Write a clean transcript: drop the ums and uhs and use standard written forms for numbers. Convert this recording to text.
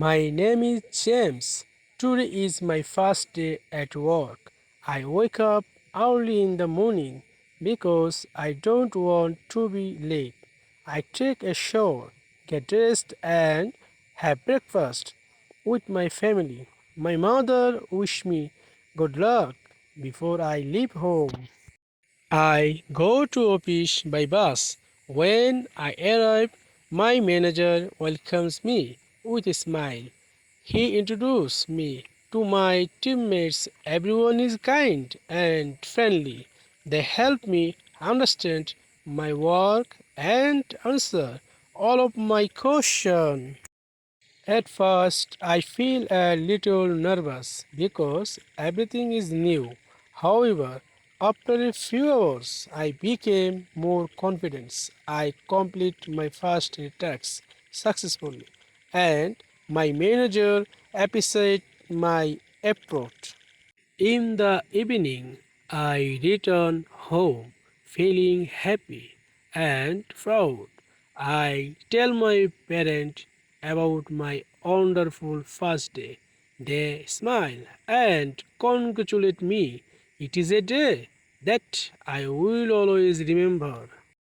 My name is James. Today is my first day at work. I wake up early in the morning because I don't want to be late. I take a shower, get dressed, and have breakfast with my family. My mother wishes me good luck before I leave home. I go to office by bus. When I arrive, my manager welcomes me with a smile. He introduced me to my teammates. Everyone is kind and friendly. They help me understand my work and answer all of my questions. At first, I feel a little nervous because everything is new. However, after a few hours, I became more confident. I complete my first task successfully, and my manager appreciated my effort. In the evening, I return home feeling happy and proud. I tell my parents about my wonderful first day. They smile and congratulate me. It is a day that I will always remember.